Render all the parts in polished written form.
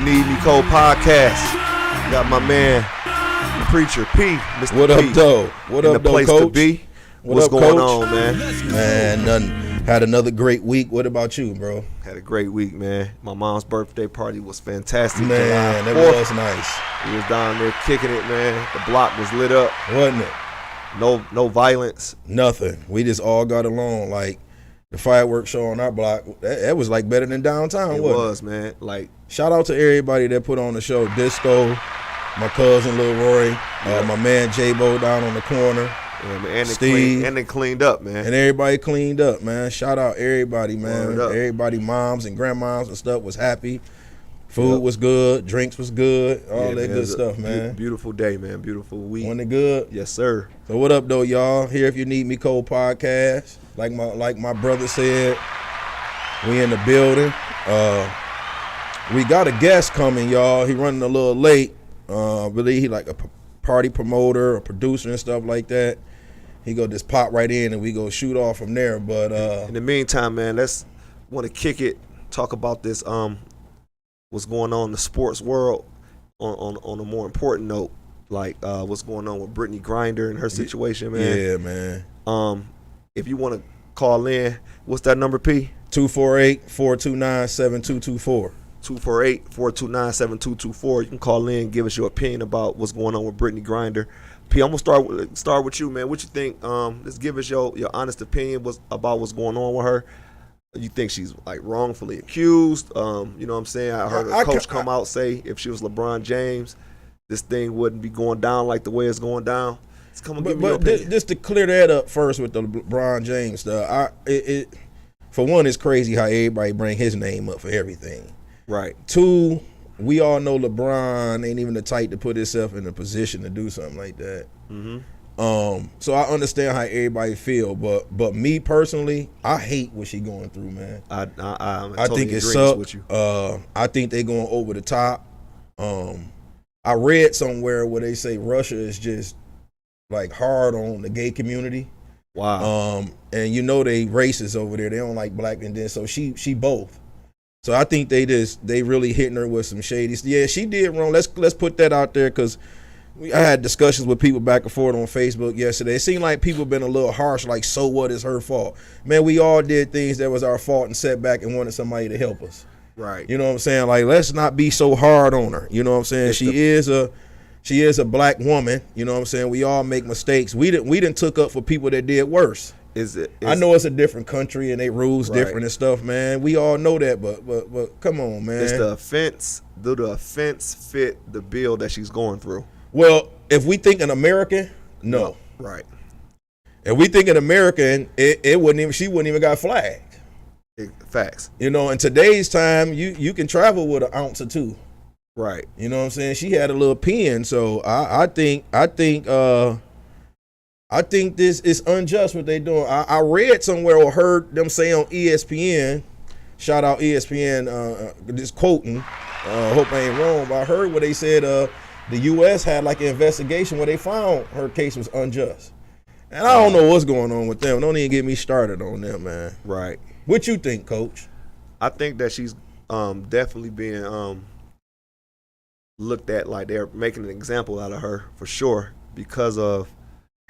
Need Me Cole podcast. Got my man, the preacher P, Mr. What P. up, though? What in up, the though, place Coach? to be. What's up, going Coach? on, man? Man, nothing. Had another great week. What about you, bro? Had a great week, man. My mom's birthday party was fantastic. Man, July that 4th. was nice. We was down there kicking it, man. The block was lit up. Wasn't it? No violence. Nothing. We just all got along. Like, the fireworks show on our block, that was like better than downtown, It wasn't was, man. Like, Shout out to everybody that put on the show. Disco, my cousin Lil Roy, my man J-Bo down on the corner, yeah, man, Steve. and they cleaned up, man. and everybody cleaned up, man. Shout out everybody, man. Word up. Everybody, moms and grandmoms and stuff was happy. Food was good, drinks was good, all Yeah, that man, it good was a stuff, man. Beautiful day, man. Beautiful week. Wasn't it good? Yes, sir. So what up, though, y'all? Here if you need me, Cole podcast. Like my brother said, we in the building. We got a guest coming, y'all. He running a little late. I believe he like a party promoter, a producer and stuff like that. He go just pop right in and we go shoot off from there. But In the meantime, man, let's want to kick it. Talk about this. What's going on in the sports world? On a more important note, like what's going on with Brittany Griner and her situation, man. yeah, man. If you want to call in, what's that number, P? 248-429-7224. 248-429-7224. You can call in, give us your opinion about what's going on with Brittany Griner. P, I'm gonna start with you, man. What you think? Let's give us your honest opinion about what's going on with her. You think she's like wrongfully accused? You know what I'm saying? I heard a coach come out say if she was LeBron James, this thing wouldn't be going down like the way it's going down. Let's come and give me your opinion. Just to clear that up first with the LeBron James stuff, for one, it's crazy how everybody bring his name up for everything. Right. Two, we all know LeBron ain't even the type to put himself in a position to do something like that. Mm-hmm. So I understand how everybody feel, but me personally, I hate what she going through, man. I I think it sucks. sucks. I think they going over the top. I read somewhere where they say Russia is just like hard on the gay community. Wow. And you know they racist over there. They don't like black, and then so she both. So I think they really hitting her with some shady. Yeah, she did wrong. Let's put that out there because I had discussions with people back and forth on Facebook yesterday. It seemed like people been a little harsh, like, so what is her fault? Man, we all did things that was our fault and set back and wanted somebody to help us. Right. You know what I'm saying? Like, let's not be so hard on her. You know what I'm saying? She is a black woman. You know what I'm saying? We all make mistakes. We didn't took up for people that did worse. I know it's a different country and they rules different and stuff, man. We all know that, but come on, man. It's the offense. Do the offense fit the bill that she's going through? Well, if we think an American, no. Right. If we think an American, she wouldn't even got flagged. Facts. You know, in today's time, you can travel with an ounce or two. Right. You know what I'm saying? She had a little pen, so I think this is unjust what they doing. I read somewhere or heard them say on ESPN, shout out ESPN, just quoting, hope I ain't wrong, but I heard what they said the U.S. had like an investigation where they found her case was unjust. And I don't know what's going on with them. Don't even get me started on them, man. Right. What you think, Coach? I think that she's definitely being looked at like they're making an example out of her for sure because of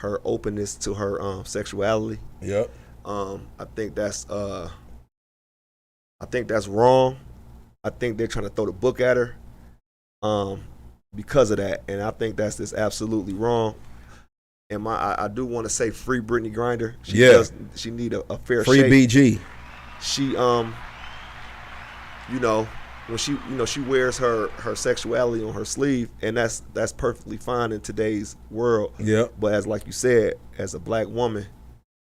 her openness to her sexuality. Yep. I think that's wrong. I think they're trying to throw the book at her because of that, and I think that's just absolutely wrong. And I do want to say free Brittany Griner. She need a fair free shake. BG. She when she wears her sexuality on her sleeve, and that's perfectly fine in today's world. Yeah. But as like you said, as a black woman,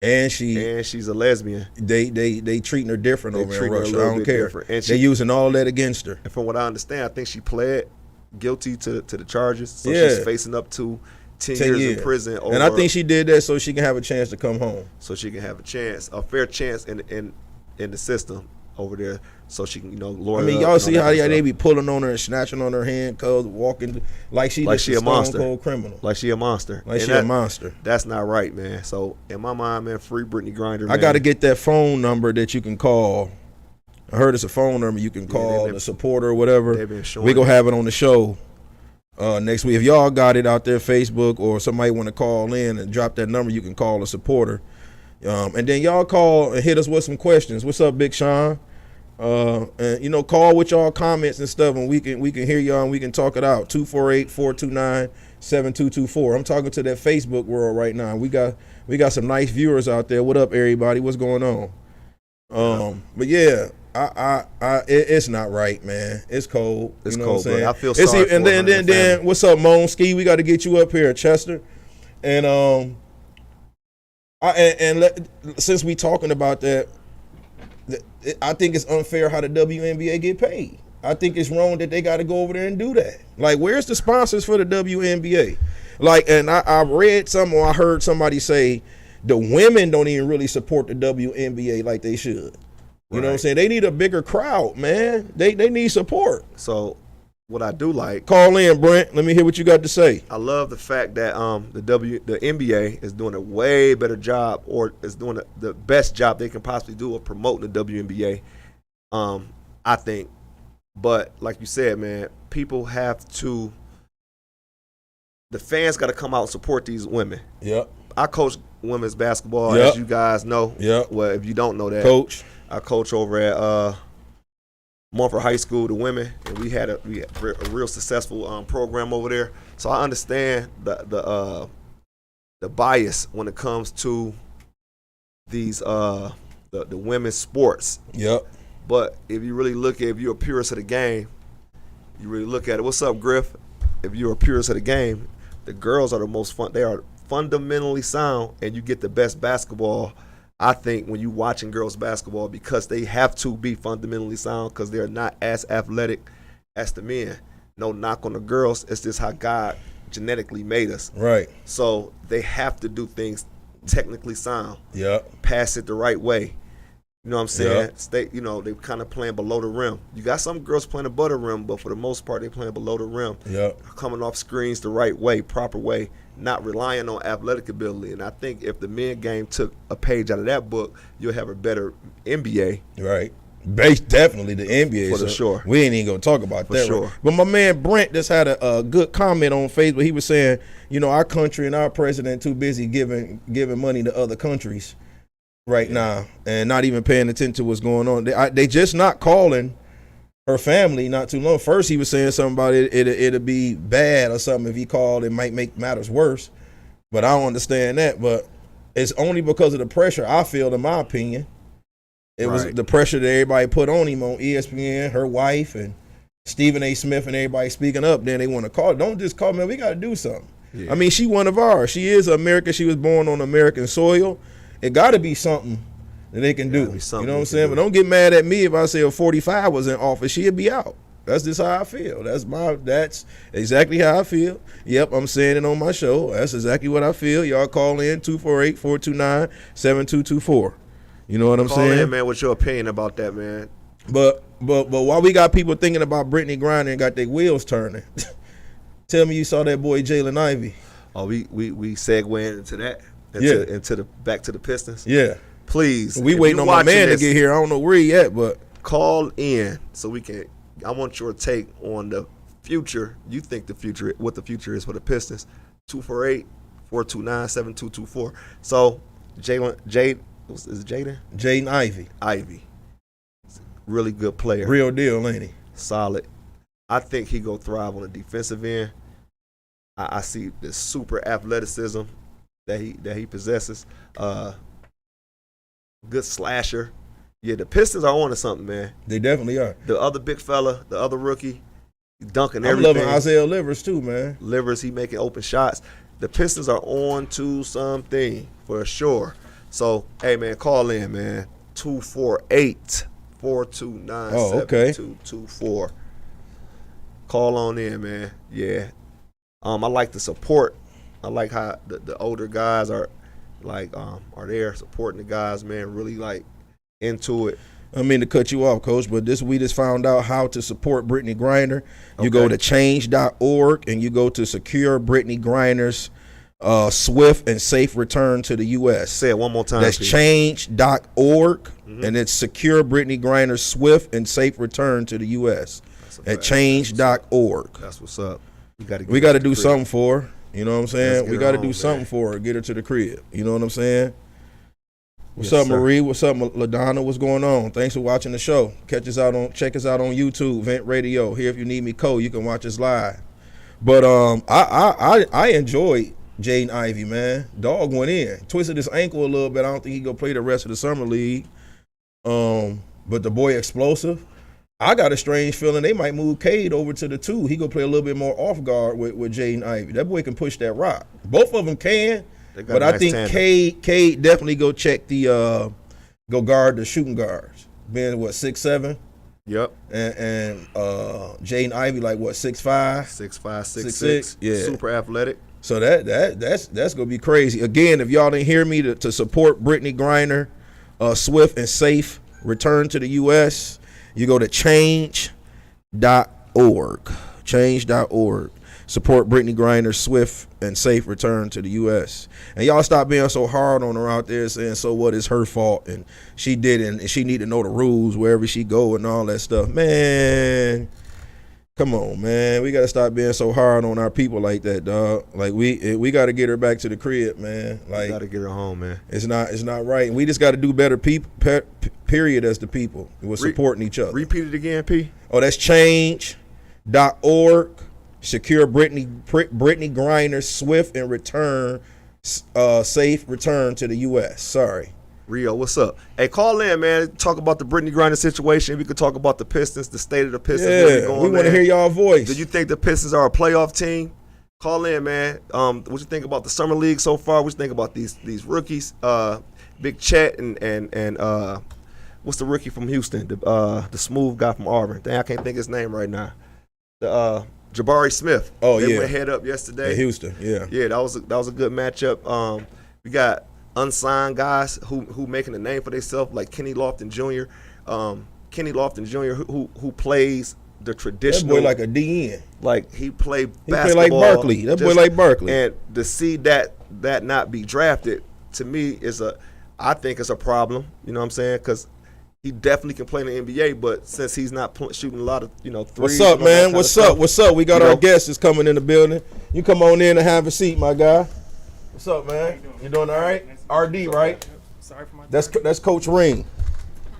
and she's a lesbian, they treating her different over in Russia. I don't care. And they using all that against her. And from what I understand, I think she pled guilty to the charges. So yeah. She's facing up to 10 years in prison. And I think she did that so she can have a chance to come home. So she can have a fair chance in the system over there, so she can, lawyer. I mean, y'all see how they be pulling on her and snatching on her hand, walking like she a monster, cold criminal, like she a monster, a monster. That's not right, man. So in my mind, man, free Brittany Griner. I got to get that phone number that you can call I heard it's a phone number you can call the supporter or whatever. They've been showing We gonna have it on the show next week. If y'all got it out there, Facebook, or somebody want to call in and drop that number, you can call a supporter. And then y'all call and hit us with some questions. What's up, Big Sean? And call with y'all comments and stuff, and we can hear y'all and we can talk it out. 248-429-7224. I'm talking to that Facebook world right now. We got some nice viewers out there. What up, everybody? What's going on? But yeah, it's not right, man. It's cold. It's you know cold, what I'm saying? I feel sorry for and then what's up, Monski? We got to get you up here, Chester. And since we talking about that, I think it's unfair how the WNBA get paid. I think it's wrong that they got to go over there and do that. Like, where's the sponsors for the WNBA? Like, and I read or I heard somebody say the women don't even really support the WNBA like they should. You know what I'm saying? They need a bigger crowd, man. They need support. So what I do like, call in, Brent. Let me hear what you got to say. I love the fact that the NBA is doing a way better job, or is doing the best job they can possibly do of promoting the WNBA. I think, but like you said, man, people have to. The fans got to come out and support these women. Yep. I coach women's basketball, as you guys know. Yep. Well, if you don't know that, coach, I coach over at Mumford High School, the women, and we had a real successful program over there. So I understand the bias when it comes to these the women's sports. Yep. But if you really look at, if you're a purist of the game, you really look at it. What's up, Griff? If you're a purist of the game, the girls are the most fun. They are fundamentally sound, and you get the best basketball, I think, when you watching girls basketball, because they have to be fundamentally sound because they're not as athletic as the men. No knock on the girls. It's just how God genetically made us. Right. So they have to do things technically sound. Yeah. Pass it the right way. You know what I'm saying? Yeah. Stay. They kind of playing below the rim. You got some girls playing above the rim, but for the most part, they playing below the rim. Yeah. Coming off screens the right way, proper way, not relying on athletic ability. And I think if the men game took a page out of that book, you'll have a better NBA. Right. Definitely the NBA. For sure. We ain't even going to talk about that. Sure. Right? But my man Brent just had a good comment on Facebook. He was saying, our country and our president too busy giving money to other countries right now and not even paying attention to what's going on. They just not calling her family not too long. First he was saying something about it'll be bad or something if he called. It might make matters worse. But I don't understand that. But it's only because of the pressure I feel, in my opinion. It was the pressure that everybody put on him on ESPN, her wife, and Stephen A. Smith and everybody speaking up. Then they want to call. Don't just call, man. We got to do something. Yeah. I mean, she one of ours. She is American. She was born on American soil. It got to be something that they can do. You know what I'm saying? But don't get mad at me if I say a 45 was in office. She'd be out. That's just how I feel. That's exactly how I feel. Yep, I'm saying it on my show. That's exactly what I feel. Y'all call in 248-429-7224. You know what I'm saying? Call in, man, what's your opinion about that, man? But while we got people thinking about Brittany Griner and got their wheels turning, tell me you saw that boy Jalen Ivey. Oh, we segue into that. Into the back to the Pistons. Yeah. Please. We waiting on my man to get here. I don't know where he at, but call in so we can. I want your take on the future. You think what the future is for the Pistons. 248-429-7224. So Jaden. Is it Jaden? Jaden Ivey. Really good player. Real deal, ain't he? Solid. I think he go thrive on the defensive end. I see the super athleticism that he possesses. Good slasher. Yeah, the Pistons are on to something, man. They definitely are. The other big fella, the other rookie, dunking everything. I'm loving Isaiah Livers too, man. Livers, he making open shots. The Pistons are on to something for sure. So, hey, man, call in, man. 248-429-7224. Call on in, man. Yeah. I like the support. I like how the older guys are there supporting the guys, man, really like into it. I mean to cut you off, Coach, but we just found out how to support Brittany Griner. You go to change.org and you go to secure Brittany Griner's swift and safe return to the U.S. Say it one more time. That's P. change.org, and it's secure Brittany Griner's swift and safe return to the U.S. at change.org. That's what's up. We got to do something for her. You know what I'm saying? We got to do something man. for her. Get her to the crib. You know what I'm saying? What's Yes, up, sir. Marie? What's up, LaDonna? What's going on? Thanks for watching the show. Check us out on YouTube, Vent Radio. Here, if you need me, Cole, you can watch us live. But I enjoyed Jaden Ivey, man. Dog went in, twisted his ankle a little bit. I don't think he gonna play the rest of the summer league. But the boy explosive. I got a strange feeling they might move Cade over to the 2. He gonna play a little bit more off guard with Jaden Ivey. That boy can push that rock. Both of them can, but I think Cade definitely go check the go guard the shooting guards. Being what 6'7". Yep. And Jaden Ivey like what 6'5". 6'5", 6'6". Yeah. Super athletic. So that's gonna be crazy. Again, if y'all didn't hear me to support Brittany Griner, swift and safe return to the U.S., you go to change.org. Change.org. Support Brittany Griner's swift and safe return to the U.S. And y'all stop being so hard on her out there saying, so what, is her fault and she did it and she need to know the rules wherever she go and all that stuff. Man, come on, man. We got to stop being so hard on our people like that, dog. Like, we got to get her back to the crib, man. Like, got to get her home, man. It's not right. And we just got to do better, people. Period, as the people. We're supporting each other. Repeat it again, P. Oh, that's change.org. Secure Brittany Griner's swift and safe return to the U.S. Sorry. Rio, what's up? Hey, call in, man. Talk about the Brittany Griner situation. We could talk about the Pistons, the state of the Pistons. Yeah, we want to hear y'all voice. Do you think the Pistons are a playoff team? Call in, man. What you think about the summer league so far? What you think about these rookies? Big Chet and what's the rookie from Houston? The smooth guy from Auburn. Dang, I can't think his name right now. The Jabari Smith. Oh, they yeah. went head up yesterday. Houston, yeah. Yeah, that was a good matchup. We got unsigned guys who making a name for themselves, like Kenny Lofton Jr. Kenny Lofton Jr. who plays the traditional. That boy like a DN. Like he played basketball. He play like Barkley. That boy like Barkley. And to see that not be drafted, to me, I think it's a problem. You know what I'm saying? Because he definitely can play in the NBA, but since he's not shooting a lot of threes. What's up, man? What's up? We got our guests is coming in the building. You come on in and have a seat, my guy. What's up, man? You doing all right? RD, right? Sorry for my That's Coach Reem.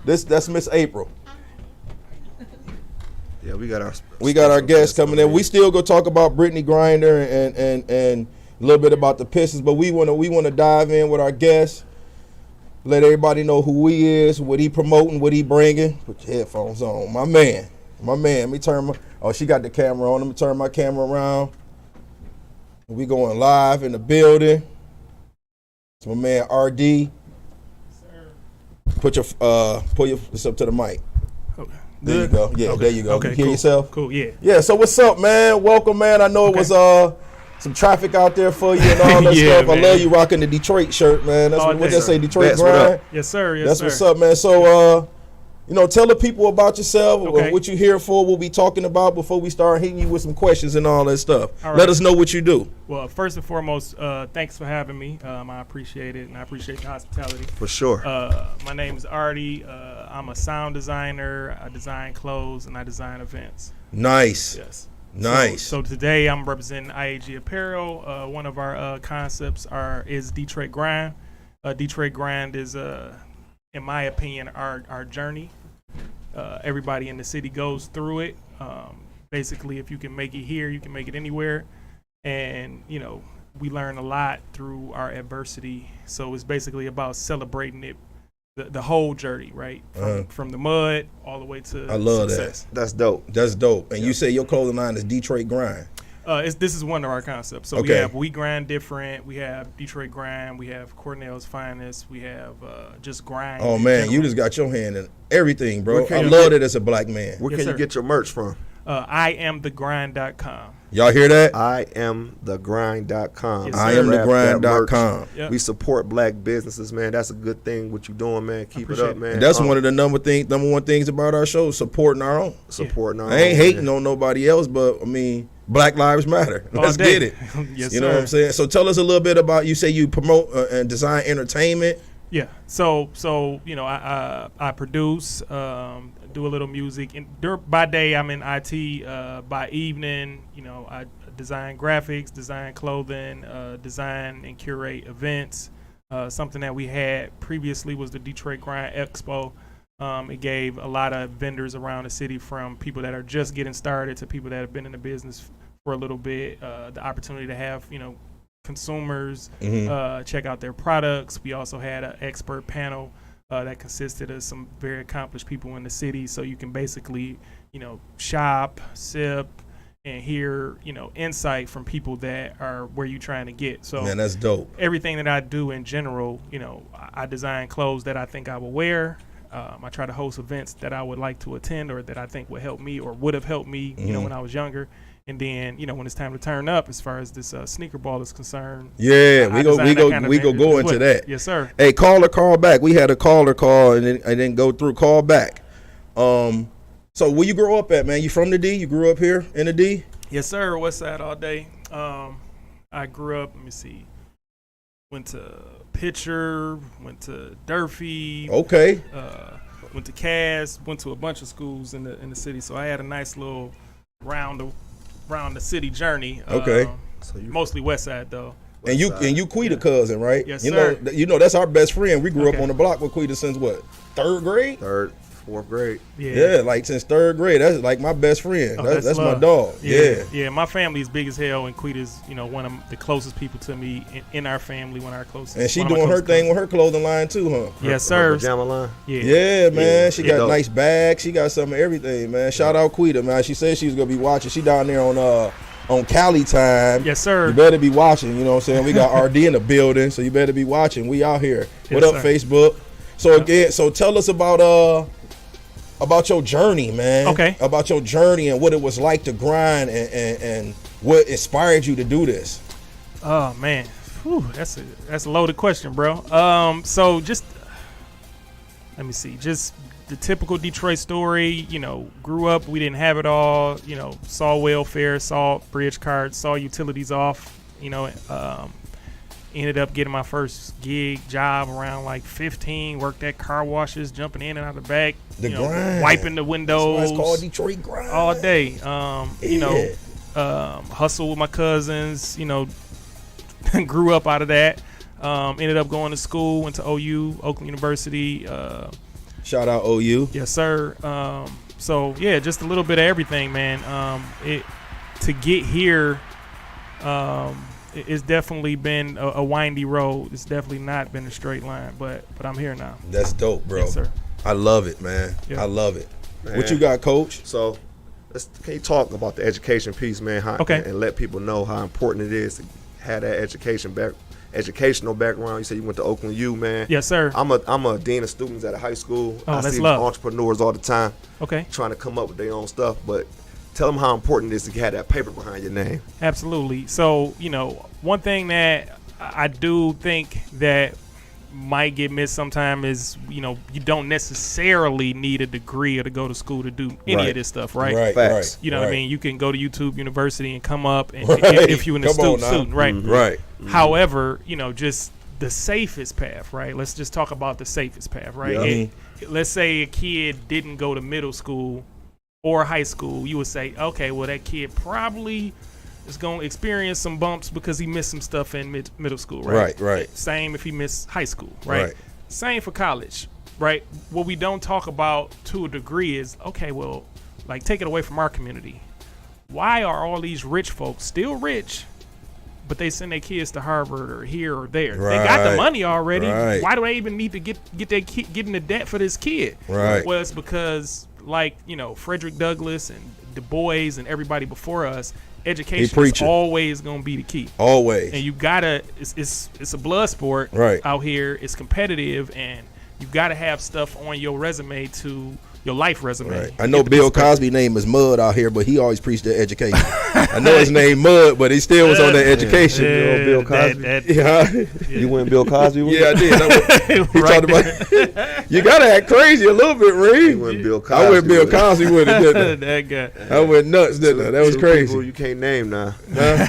That's Miss April. Yeah, we got our guests coming in. We still go talk about Brittany Griner and a little bit about the Pistons, but we wanna dive in with our guests. Let everybody know who he is, what he promoting, what he bringing. Put your headphones on, my man. Let me turn she got the camera on. Let me turn my camera around. We going live in the building. It's my man RD. Put your this up to the mic. Okay. There you go. Yeah, okay. There you go. Okay, you hear cool. yourself? Cool, yeah. Yeah, so what's up, man? Welcome, man. I know it was some traffic out there for you and all that Yeah, stuff. man. I love you rocking the Detroit shirt, man. That's what they say, Detroit That's what grind. up. Yes, sir. Yes, That's sir. what's up, man. So, tell the people about yourself, Okay. what you here for, what we talking about before we start hitting you with some questions and all that stuff. All Let right. us know what you do. Well, first and foremost, thanks for having me. I appreciate it, and I appreciate the hospitality. For sure. My name is Artie. I'm a sound designer. I design clothes, and I design events. Nice. Yes. Nice. So today I'm representing IAG Apparel. One of our concepts is Detroit Grind. Detroit Grind is, in my opinion, our journey. Everybody in the city goes through it. Basically, if you can make it here, you can make it anywhere. And, we learn a lot through our adversity. So it's basically about celebrating it, the whole journey, right? From the mud all the way to I love success. That's dope. That's dope. And you say your clothing line is Detroit Grind. This is one of our concepts. So Okay. we grind different. We have Detroit Grind. We have Cornell's Finest. We have just grind. Oh, in man, you general. just got your hand in everything, bro. Where can I you love get- it as a black man. Where Yes, can you sir. get your merch from? IamTheGrind.com. Y'all hear that? IamTheGrind.com. Yes, I sir. am the Grab that merch. grind.com. Yep. We support black businesses, man. That's a good thing. What you doing, man? Keep it appreciate up, it. man. And that's one of the number one things about our show, supporting our own. supporting our I ain't own, hating man. on nobody else, but I mean, Black Lives Matter. All Let's day. get it. Yes, You know what sir. I'm saying? So tell us a little bit about, you say you promote and design entertainment. Yeah. So I produce, do a little music, and by day I'm in IT. By evening, I design graphics, design clothing, design and curate events. Something that we had previously was the Detroit Grind Expo. It gave a lot of vendors around the city, from people that are just getting started to people that have been in the business for a little bit, the opportunity to have, consumers check out their products. We also had an expert panel that consisted of some very accomplished people in the city, so you can basically, shop, sip, and hear, insight from people that are where you're trying to get. So Man, that's dope. everything that I do in general, I design clothes that I think I will wear. I try to host events that I would like to attend, or that I think would help me or would have helped me, when I was younger. And then, when it's time to turn up, as far as this sneaker ball is concerned. Yeah, I we design that kind of go event as into well. that. Yes, sir. Hey, call back. We had a caller call and then I didn't go through. Call back. So where you grow up at, man? You from the D? You grew up here in the D? Yes, sir. West Side all day. I grew up, let me see, went to Pitcher, went to Durfee, Okay. went to Cass, went to a bunch of schools in the city. So I had a nice little round the city journey. Okay. So you Mostly West Side though. And you Quita cousin, right? Yes, you sir. know that's our best friend. We grew up Okay. on the block with Quita since what? 3rd grade? third, 4th grade. Yeah, like since 3rd grade. That's like my best friend. Oh, that's my love. dog. Yeah. Yeah. My family is big as hell, and Quita's, one of the closest people to me in our family. One of our closest. And she one of my doing her closest thing cousins. with her clothing line too, huh? Yes, Her sir. pajama line. Yeah, man. Yeah. She Yeah. got a nice bag. She got some of everything, man. Shout out Quita, man. She said she was gonna be watching. She down there on Cali time. Yes, sir. You better be watching. You know what I'm saying? We got RD in the building, so you better be watching. We out here. What Yes, up, sir. Facebook? So again, so tell us about your journey, man. Okay. About your journey and what it was like to grind and what inspired you to do this. Oh man, whew, that's a loaded question, bro. So just let me see, just the typical Detroit story. Grew up, we didn't have it all. Saw welfare, saw bridge cards, saw utilities off. Ended up getting my first gig job around like 15. Worked at car washes, jumping in and out the back. The grind. Wiping the That's windows. why it's called Detroit grind. All day. Yeah. Hustle with my cousins, grew up out of that. Ended up going to school, went to OU, Oakland University. Shout out OU. Yes, sir. So yeah, just a little bit of everything, man. To get here, it's definitely been a windy road. It's definitely not been a straight line, but I'm here now. That's dope, bro. Yes, sir. I love it, man. Yeah. I love it. Man. What you got, Coach? So, can you talk about the education piece, man? Okay. And let people know how important it is to have that educational background. You said you went to Oakland U, man. Yes, sir. I'm a dean of students at a high school. Oh, I that's see love. entrepreneurs all the time Okay. trying to come up with their own stuff, but tell them how important it is to have that paper behind your name. Absolutely. So, one thing that I do think that might get missed sometime is, you don't necessarily need a degree or to go to school to do any Right. of this stuff, right? Right, Facts. right. You know right. what I mean? You can go to YouTube University and come up and Right. if you're an Come on astute now. student, right? Right. However, just the safest path, right? Let's just talk about the safest path, right? Yeah. Let's say a kid didn't go to middle school or high school. You would say, okay, well, that kid probably is going to experience some bumps because he missed some stuff in middle school, right? Right, right. Same if he missed high school, right? Right. Same for college, right? What we don't talk about to a degree is, okay, well, like take it away from our community. Why are all these rich folks still rich, but they send their kids to Harvard or here or there? They got the Right. money already. Right. Why do they even need to get into debt for this kid? Right. Well, it's because Frederick Douglass and Du Bois and everybody before us, education is preaching. always going to be the key. Always. And you gotta, it's a blood sport Right. out here. It's competitive, and you gotta have stuff on your resume to your life resume. Right. I know Bill Cosby's name is Mud out here, but he always preached that education. I know his name Mud, but he still was on that education. You know Bill Cosby? Yeah. You went Bill Cosby with Yeah, I did. He Right talked about you gotta act crazy a little bit, Reem. You went Bill Cosby. I went Bill with it. Cosby with it, didn't that guy. I? I went nuts, didn't I? That was Two crazy. people you can't name now. Huh?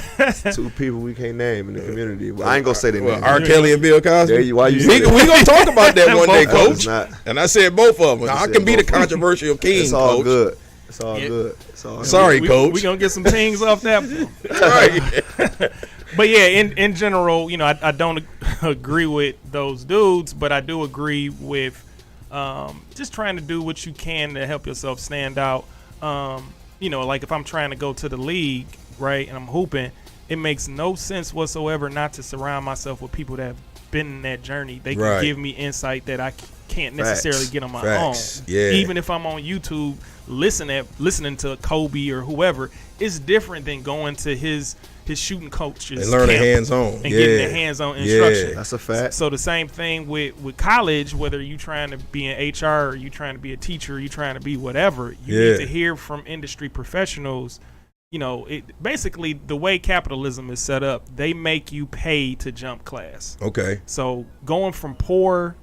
2 people we can't name in the community. Well, I ain't gonna say their Well, names. R. Kelly and Bill Cosby. There you- why you we, say that? we gonna talk about that one day, Both of Coach. them. And I said both of them. I said can be the both of them. controversial king, It's all Coach. good. It's all Yeah. good. It's all Sorry, we, Coach. We gonna get some things off that. Right. But yeah, in general, I don't agree with those dudes, but I do agree with just trying to do what you can to help yourself stand out. Like if I'm trying to go to the league, right, and I'm hooping, it makes no sense whatsoever not to surround myself with people that have been in that journey. They can Right. give me insight that I can't necessarily Facts. get on my Facts. own. Yeah. Even if I'm on YouTube listening to Kobe or whoever, it's different than going to his shooting coaches And learning camp hands-on. and Yeah. getting the hands-on instruction. That's a fact. So the same thing with college, whether you trying to be in HR or you trying to be a teacher, or you trying to be whatever, you Yeah. need to hear from industry professionals. Basically the way capitalism is set up, they make you pay to jump class. Okay. So going from poor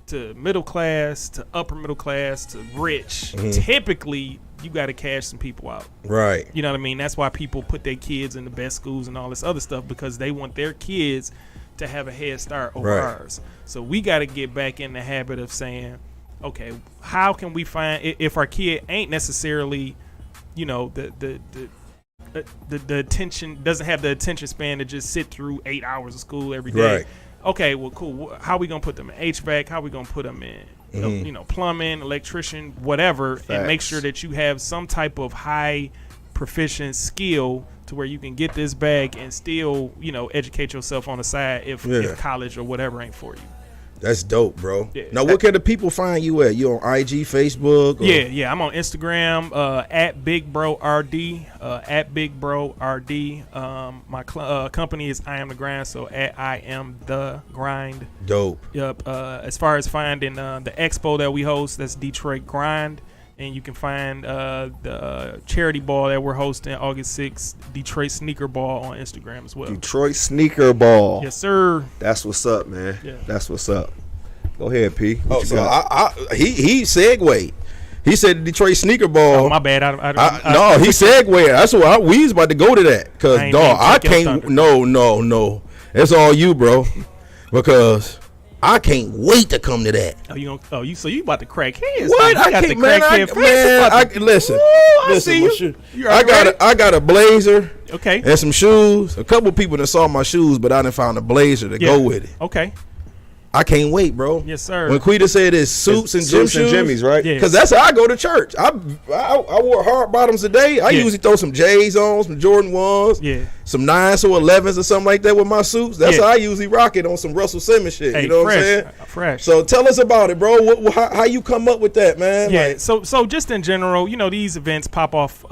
to middle class to upper middle class to rich, typically you got to cash some people out. Right. You know what I mean? That's why people put their kids in the best schools and all this other stuff, because they want their kids to have a head start over Right. ours. So we got to get back in the habit of saying, okay, how can we find, if our kid ain't necessarily, the attention, doesn't have the attention span to just sit through 8 hours of school every day. Right. Okay, well, cool. How we gonna put them in HVAC? How we gonna put them in, plumbing, electrician, whatever, and make Facts. sure that you have some type of high proficient skill to where you can get this bag and still, educate yourself on the side if college or whatever ain't for you. That's dope, bro. Yeah. Now, what can the people find you at? You on IG, Facebook? Or? Yeah, I'm on Instagram at Big Bro RD, at Big Bro RD. My company is I Am the Grind, so at I Am the Grind. Dope. Yep. As far as finding the expo that we host, that's Detroit Grind, and you can find the charity ball that we're hosting August 6th, Detroit Sneaker Ball, on Instagram as well. Detroit Sneaker Ball. Yes, sir. That's what's up, man. Yeah. That's what's up. Go ahead, P. What Oh, you so got? he segued. He said the Detroit Sneaker Ball. Oh, my bad. No, he segued. That's what we was about to go to that. Cause I ain't dog, I taking your can't. thunder. No. It's all you, bro. Because I can't wait to come to that. So you about to crack heads? What? You I got can't, the man. crackhead face Man, about to- listen. I Listen, see my you. shoe- You already ready? I got a blazer Okay. and some shoes. A couple people that saw my shoes, but I didn't find a blazer to go with it. Okay. I can't wait, bro. Yes, sir. When Quita said it's suits and gym Suits and shoes, Jimmy's, right? Yeah. because that's how I go to church. I wore hard bottoms today. I Yeah. usually throw some J's on, some Jordan 1s, Yeah. some 9s or 11s or something like that with my suits. That's Yeah. how I usually rock it on some Russell Simmons shit. Hey, You know fresh, what I'm saying? fresh. So tell us about it, bro. How you come up with that, man? Yeah, Like, so just in general, these events pop off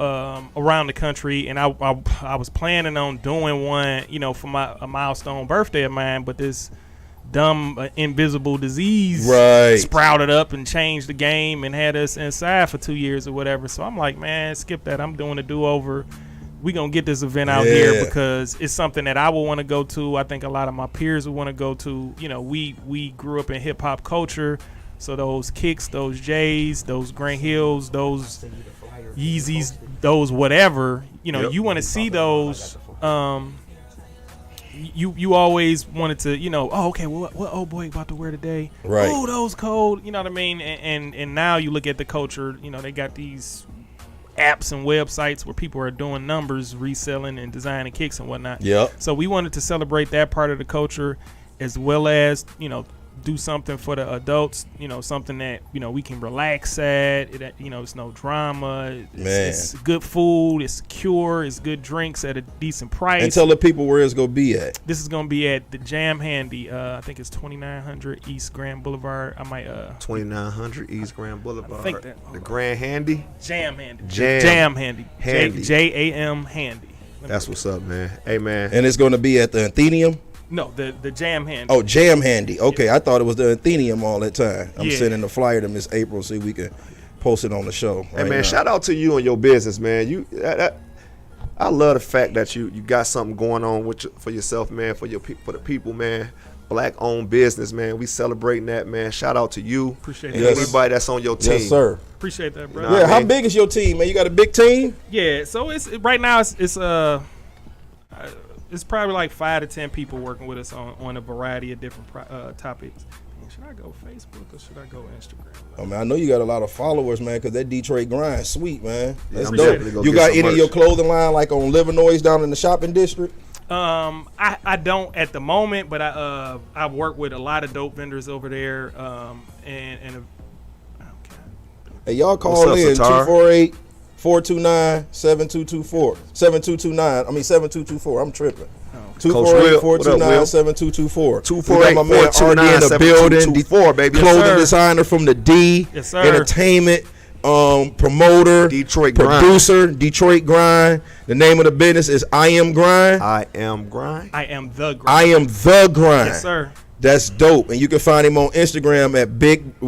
around the country, and I was planning on doing one, for a milestone birthday of mine, but this dumb invisible disease Right. sprouted up and changed the game and had us inside for 2 years or whatever. So I'm like, man, skip that. I'm doing a do-over. We gonna get this event out here because it's something that I will want to go to. I think a lot of my peers will want to go to. We grew up in hip hop culture, so those kicks, those J's, those Grant Hills, those Yeezys, those whatever, Yep. you want to see those. You always wanted to, oh, okay, what old boy about to wear today? Right. Oh, those cold. You know what I mean? And now you look at the culture. They got these apps and websites where people are doing numbers, reselling and designing kicks and whatnot. Yep. So we wanted to celebrate that part of the culture, as well as do something for the adults. Something that we can relax at. It's no drama. It's good food. It's secure. It's good drinks at a decent price. and tell the people where it's gonna be at. This is gonna be at the Jam Handy. I think it's 2900 East Grand Boulevard. I might 2900 East Grand Boulevard. I think that- the Grand Handy. Jam Handy. Jam Handy. Handy. JAM Handy. That's what's up, man. Hey, man. And it's gonna be at the Athenium. No, the Jam Handy. Oh, Jam Handy. Okay, I thought it was the Athenium all that time. I'm Yeah. sending the flyer to Miss April so we can post it on the show. Hey man, shout out to you and your business, man. I love the fact that you got something going on for yourself, man, for the people, man. Black-owned business, man. We celebrating that, man. Shout out to you. Appreciate and that. everybody that's on your team. Yes, sir. Appreciate that, bro. Nah, Yeah, how man. big is your team, man? You got a big team? Yeah, so it's right now it's probably like 5 to 10 people working with us on a variety of different topics. Man, should I go Facebook or should I go Instagram? Oh man, I know you got a lot of followers, man, because that Detroit grind, sweet, man. That's I'm dope. definitely gonna You get got some any of your merch. clothing line like on Livernois down in the shopping district? I don't at the moment, but I've worked with a lot of dope vendors over there, and Hey, y'all What's call up, in Satar? 248-429-7224. 7229. I mean 7224. I'm tripping. Coach Will, what up, Will? 248-429-7224. 248 my man RD in the building. 4 baby. Clothing Yes, sir. designer from the D. Yes, sir. Entertainment promoter. Detroit Grind. producer. Detroit Grind. The name of the business is I Am Grind. I am grind. I am the grind. I Am the Grind. Yes, sir. That's dope. And you can find him on Instagram at At Big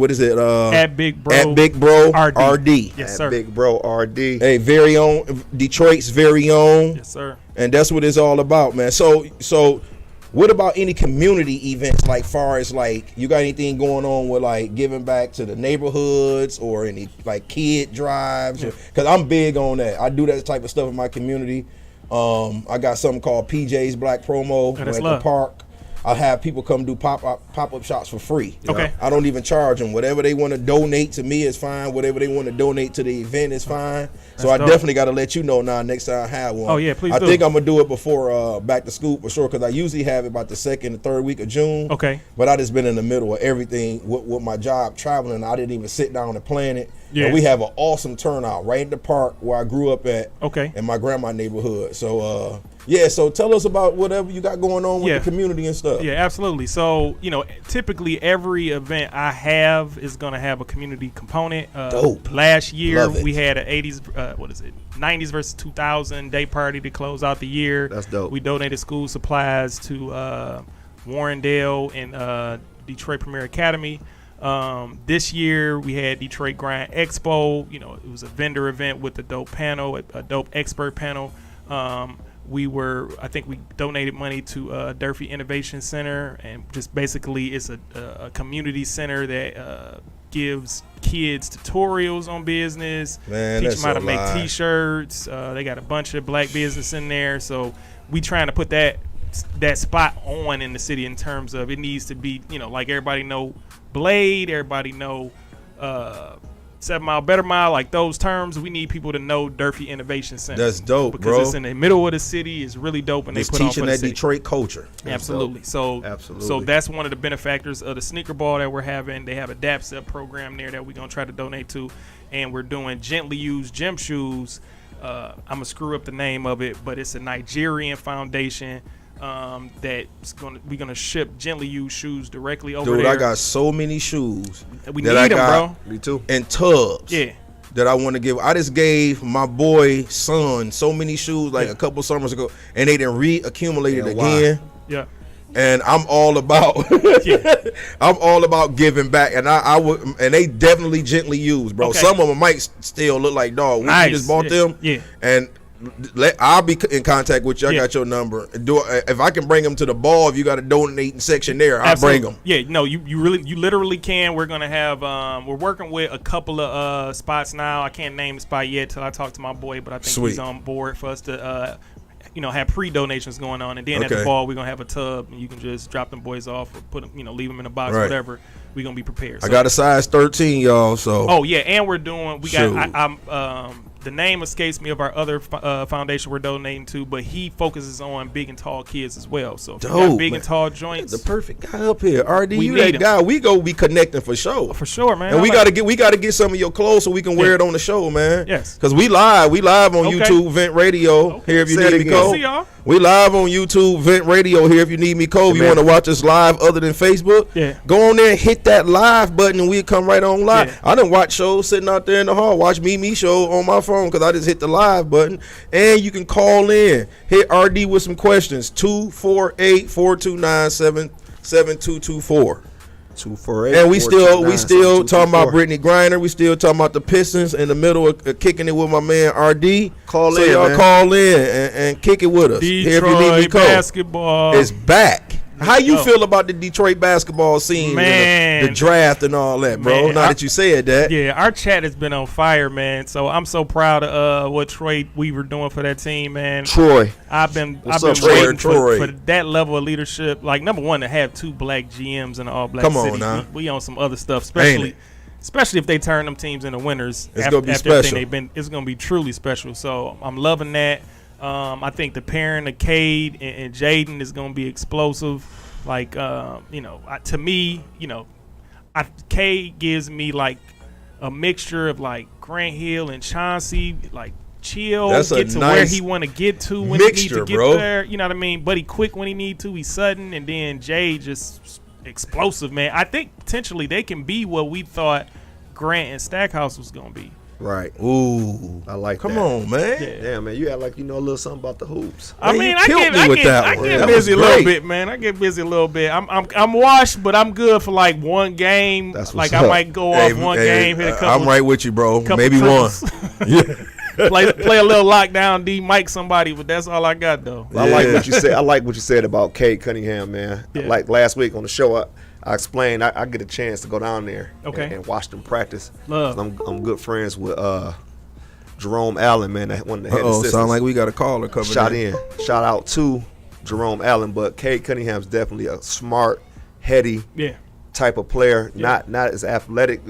Bro. At Big Bro RD. Yes, At sir. Big Bro RD. Hey, very own, Detroit's very own. Yes, sir. And that's what it's all about, man. So what about any community events, like far as like you got anything going on with like giving back to the neighborhoods or any like kid drives? Because I'm big on that. I do that type of stuff in my community. I got something called PJ's Black Promo that's at love. the park. I have people come do pop-up shops for free. Okay. I don't even charge them. Whatever they want to donate to me is fine. Whatever they want to donate to the event is fine. So I dope. definitely got to let you know now next time I have one. Oh, yeah, please I do. think I'm going to do it before back to school for sure, because I usually have it about the 2nd and 3rd week of June. Okay. But I just been in the middle of everything with my job traveling. I didn't even sit down and plan it. Yeah. And we have an awesome turnout right in the park where I grew up at. Okay. In my grandma neighborhood. So, yeah, so tell us about whatever you got going on with Yeah. the community and stuff. Yeah, absolutely. So, typically every event I have is going to have a community component. Dope. Last year Love it. we had an 90s versus 2000 day party to close out the year. That's dope. We donated school supplies to Warrendale and Detroit Premier Academy. This year we had Detroit Grind Expo. It was a vendor event with a dope panel, a dope expert panel. I think we donated money to Durfee Innovation Center, and just basically it's a community center that gives kids tutorials on business, Man, teach that's them how so to make live. T-shirts. They got a bunch of black business in there, so we trying to put that spot on in the city in terms of it needs to be, like everybody know Blade, everybody know 7 Mile, Better Mile, like those terms. We need people to know Durfee Innovation Center. That's dope, because bro. it's in the middle of the city. It's really dope, and It's they put on teaching for the that city. Detroit culture. Absolutely. So, Absolutely. So that's one of the benefactors of the sneaker ball that we're having. They have a DAPS up program there that we're gonna try to donate to, and we're doing gently used gym shoes. I'm gonna screw up the name of it, but it's a Nigerian foundation we're gonna ship gently used shoes directly over Dude, there. I got so many shoes We that need I them, got bro. Me too. in tubs. Yeah. That I want to give. I just gave my boy son so many shoes like Yeah. a couple summers ago, and they didn't reaccumulate it Yeah, why? again. Yeah. And I'm all about, Yeah. I'm all about giving back, and I would, and they definitely gently used, bro. Okay. Some of them might still look like dog. We Nice. just bought Yeah. them, Yeah. and I'll be in contact with you. I Yeah. got your number. If I can bring them to the ball, if you got a donating section there, I'll Absolutely. bring them. Yeah, no, you literally can. We're gonna have we're working with a couple of spots now. I can't name the spot yet till I talk to my boy, but I think Sweet. he's on board for us to have pre-donations going on, and then at the Okay. ball we're gonna have a tub, and you can just drop them boys off or put them, leave them in a box, Right. whatever. We're gonna be prepared. I So- got a size 13, y'all. So Oh yeah, and we got. Shoot. I'm the name escapes me of our other foundation we're donating to, but he focuses on big and tall kids as well. So if you got Dope, big man. and tall joints, the perfect guy up here, RD. We You need that him. guy. We go be connecting for sure. for sure, man. And I we like- gotta get some of your clothes so we can wear Yeah. it on the show, man. Yes. Cause we live on Okay. YouTube Vent Radio here if you Say it need me, again. Cole. See y'all. We live on YouTube Vent Radio here if you need me, Cole. If you Man. want to watch us live other than Facebook, Yeah. go on there and hit that live button and we'll come right on live. Yeah. I done watch shows sitting out there in the hall, watch Me show on my phone because I just hit the live button. And you can call in, hit RD with some questions, 248-429-7224. 248. And we still 429, talking about 234. Brittany Griner. We still talking about the Pistons in the middle of kicking it with my man RD. Call so in, y'all man. call in and kick it with us. Here if you need me, Detroit call. basketball. It's back. How you go. feel about the Detroit basketball scene, Man. and the draft and all that, bro? Man, now that you said that, Yeah, our chat has been on fire, man. So I'm so proud of what Troy Weaver doing for that team, man. Troy. I've been What's waiting up, Troy? for that level of leadership. Like, number one, to have 2 black GMs in an all black Come on city. now. We on some other stuff, Ain't especially if they turn them teams into winners. It's gonna be after everything special. they've been, it's gonna be truly special. So I'm loving that. I think the pairing of Cade and Jaden is gonna be explosive. Like, to me, Cade gives me like a mixture of like Grant Hill and Chauncey, like chill, That's a get to where nice he want to get to when he needs mixture, to get bro. there. You know what I mean? But he quick when he need to. He's sudden, and then Jay just explosive, man. I think potentially they can be what we thought Grant and Stackhouse was gonna be. Right. ooh, I like come that. on, man. Yeah. Damn, man, you act like you know a little something about the hoops. I Man, mean, you I killed get, me I with get, that I one. get That busy a was little great. bit, man. I get busy a little bit. I'm washed, but I'm good for like one game. That's Like what's I up. might go off one game, hit a couple. I'm right with you, bro. couple Maybe one. triples. play a little lockdown D, mic somebody, but that's all I got though. I like what you said. I like what you said about Kate Cunningham, man. Yeah. Like last week on the show, I explained I get a chance to go down there Okay. and watch them practice. Love. I'm good friends with Jerome Allen, man, one of the head Oh, assistants. sound like we got a caller coming. Shout out to Jerome Allen, but Cade Cunningham's definitely a smart, heady Yeah, type of player. Yeah. Not as athletic,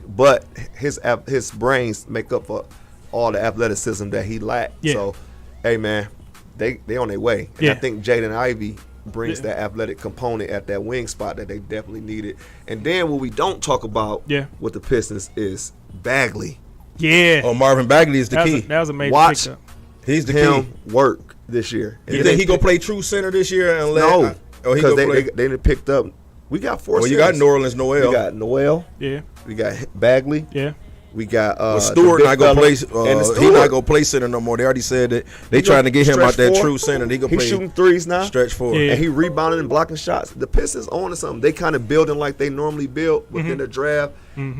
but his brains make up for all the athleticism that he lacked. Yeah. So, hey man, they on their way. And Yeah. I think Jaden Ivey brings Yeah. that athletic component at that wing spot that they definitely needed. And then what we don't talk about Yeah. with the Pistons is Bagley. yeah. Oh, Marvin Bagley is the key. That was a major Watch pickup. He's the Him key. work this year. And You then think he gonna play true center this year? And No, he because gonna play. they done picked up. We got 4 Well, you got centers. New Orleans Noel. We got Noel. Yeah, We got Bagley. yeah. We got But the Stewart big not gonna fella. play. And the He Stewart. not gonna play center no more. They already said that they He trying to gonna get him out stretch that four. true center. He gonna He's play shooting threes now. stretch forward. Yeah. And he rebounding and blocking shots. The Pistons on to something. They kind of building like they normally build within the draft.